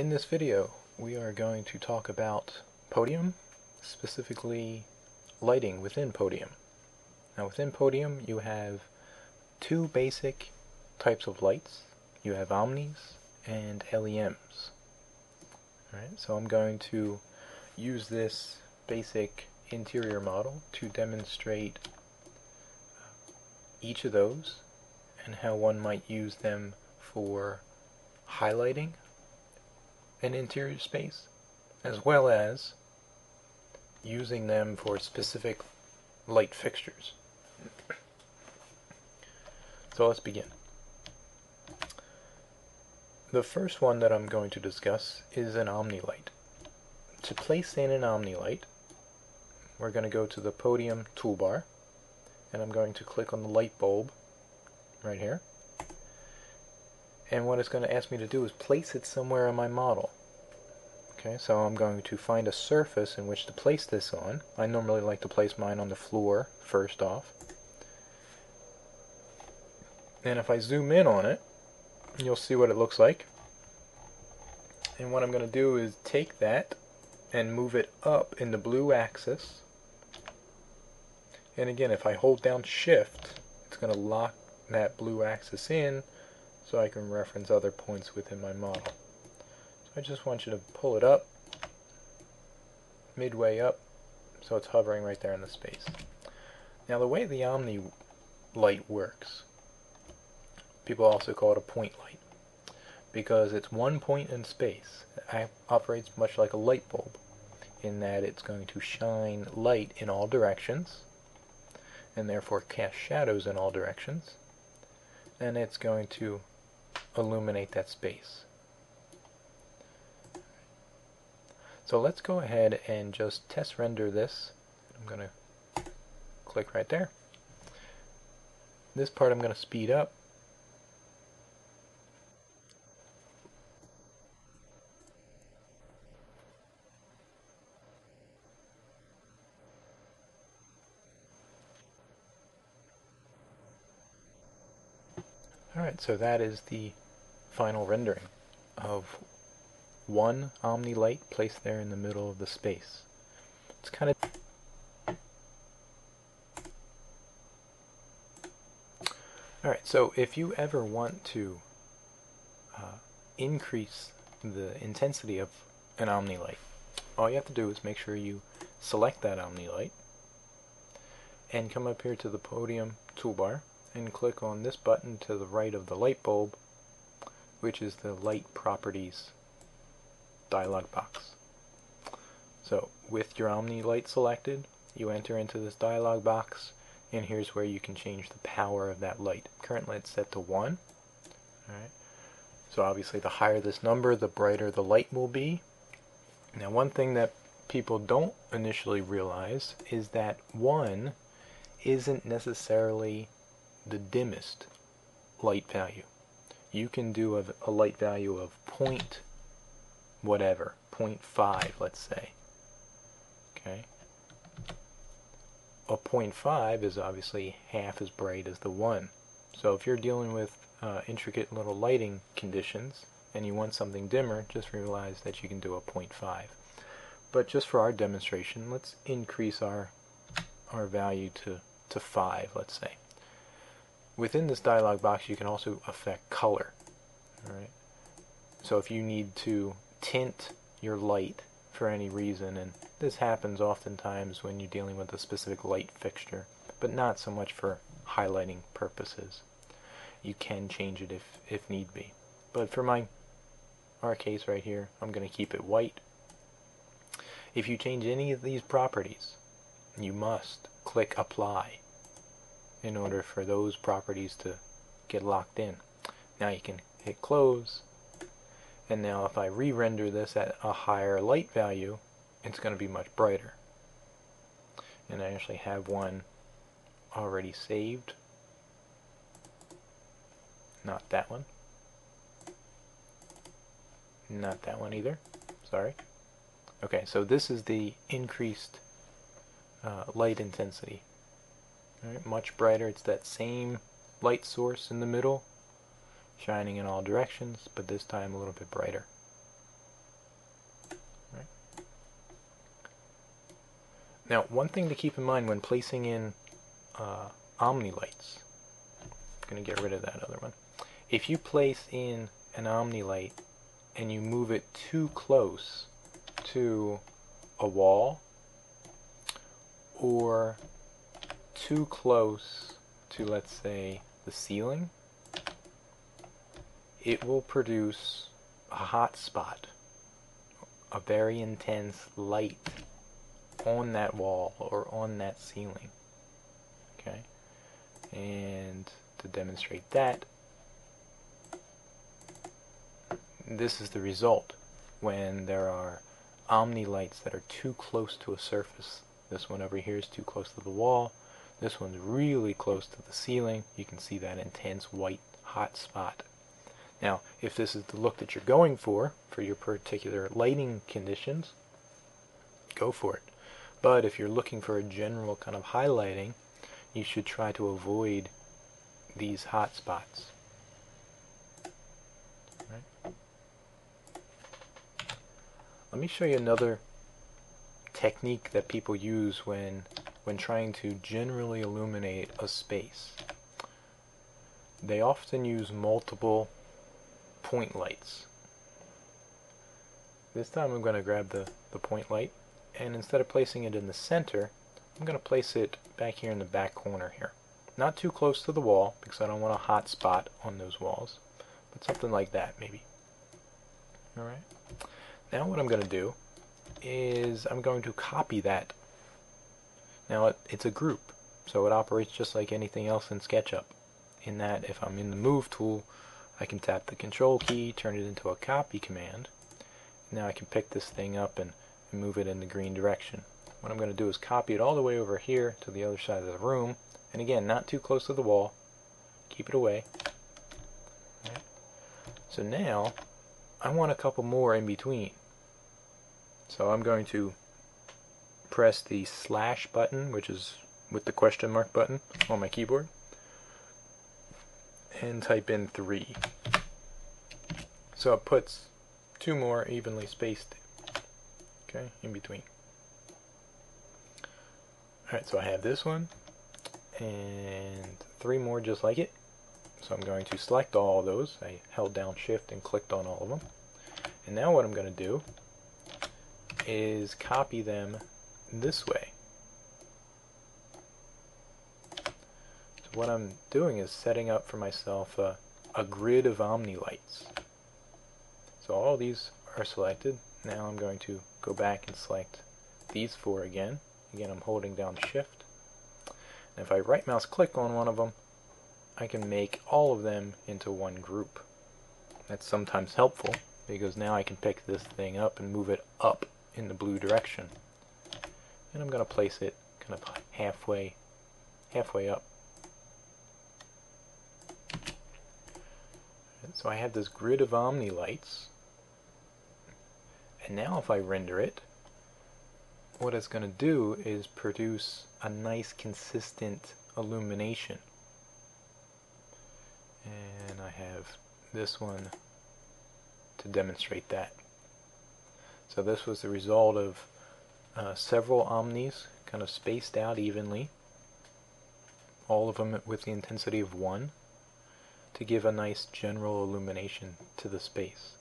In this video, we are going to talk about Podium, specifically lighting within Podium. Now within Podium, you have two basic types of lights. You have Omnis and LEMs. Alright, so I'm going to use this basic interior model to demonstrate each of those and how one might use them for highlighting an interior space, as well as using them for specific light fixtures. So let's begin. The first one that I'm going to discuss is an Omni Light. To place in an Omni Light, we're going to go to the Podium toolbar, and I'm going to click on the light bulb right here. And what it's going to ask me to do is place it somewhere on my model. Okay, so I'm going to find a surface in which to place this on. I normally like to place mine on the floor first off. And if I zoom in on it, you'll see what it looks like. And what I'm going to do is take that and move it up in the blue axis. And again, if I hold down Shift, it's going to lock that blue axis in so I can reference other points within my model. So I just want you to pull it up, midway up, so it's hovering right there in the space. Now the way the Omni Light works, people also call it a point light, because it's one point in space. It operates much like a light bulb, in that it's going to shine light in all directions, and therefore cast shadows in all directions, and it's going to illuminate that space. So let's go ahead and just test render this. I'm going to click right there. This part I'm going to speed up. Alright, so that is the final rendering of one Omni Light placed there in the middle of the space. It's kind of... Alright, so if you ever want to increase the intensity of an Omni Light, all you have to do is make sure you select that Omni Light and come up here to the Podium toolbar and click on this button to the right of the light bulb, which is the Light Properties dialog box. So with your Omni Light selected, you enter into this dialog box, and here's where you can change the power of that light. Currently it's set to 1. Alright. So obviously the higher this number, the brighter the light will be. Now one thing that people don't initially realize is that 1 isn't necessarily the dimmest light value. You can do a light value of point whatever, 0.5, let's say. Okay. A 0.5 is obviously half as bright as the 1. So if you're dealing with intricate little lighting conditions and you want something dimmer, just realize that you can do a 0.5. But just for our demonstration, let's increase our value to 5, let's say. Within this dialog box, you can also affect color. Alright. So if you need to tint your light for any reason, and this happens oftentimes when you're dealing with a specific light fixture, but not so much for highlighting purposes. You can change it if need be. But for our case right here, I'm going to keep it white. If you change any of these properties, you must click Apply in order for those properties to get locked in. Now you can hit Close, and now if I re-render this at a higher light value, it's going to be much brighter. And I actually have one already saved. Not that one. Not that one either. Sorry. Okay, so this is the increased light intensity. Right, much brighter. It's that same light source in the middle, shining in all directions, but this time a little bit brighter. Now, one thing to keep in mind when placing in Omni Lights, I'm going to get rid of that other one. If you place in an Omni Light and you move it too close to a wall or too close to, let's say, the ceiling, it will produce a hot spot, a very intense light on that wall or on that ceiling. Okay, and to demonstrate that, this is the result when there are Omni Lights that are too close to a surface. This one over here is too close to the wall. This one's really close to the ceiling. You can see that intense white hot spot. Now, if this is the look that you're going for your particular lighting conditions, go for it. But if you're looking for a general kind of highlighting, you should try to avoid these hot spots. Right. Let me show you another technique that people use when trying to generally illuminate a space. They often use multiple point lights. This time I'm going to grab the point light, and instead of placing it in the center, I'm going to place it back here in the back corner here. Not too close to the wall, because I don't want a hot spot on those walls, but something like that maybe. Alright. Now what I'm going to do is I'm going to copy that. Now it's a group, so it operates just like anything else in SketchUp, in that if I'm in the Move tool, I can tap the Control key, turn it into a copy command. Now I can pick this thing up and move it in the green direction. What I'm going to do is copy it all the way over here to the other side of the room, and again, not too close to the wall. Keep it away. Right. So now I want a couple more in between. So I'm going to press the slash button, which is with the question mark button on my keyboard, and type in 3. So it puts 2 more evenly spaced, okay, in between. Alright, so I have this one and 3 more just like it. So I'm going to select all of those. I held down shift and clicked on all of them. And now what I'm going to do is copy them this way. So what I'm doing is setting up for myself a grid of Omni Lights. So all these are selected. Now I'm going to go back and select these 4 again. Again, I'm holding down shift. And if I right mouse click on one of them, I can make all of them into one group. That's sometimes helpful because now I can pick this thing up and move it up in the blue direction. And I'm going to place it kind of halfway up. And so I have this grid of Omni Lights. And now if I render it, what it's going to do is produce a nice consistent illumination. And I have this one to demonstrate that. So this was the result of several Omnis kind of spaced out evenly, all of them with the intensity of 1, to give a nice general illumination to the space.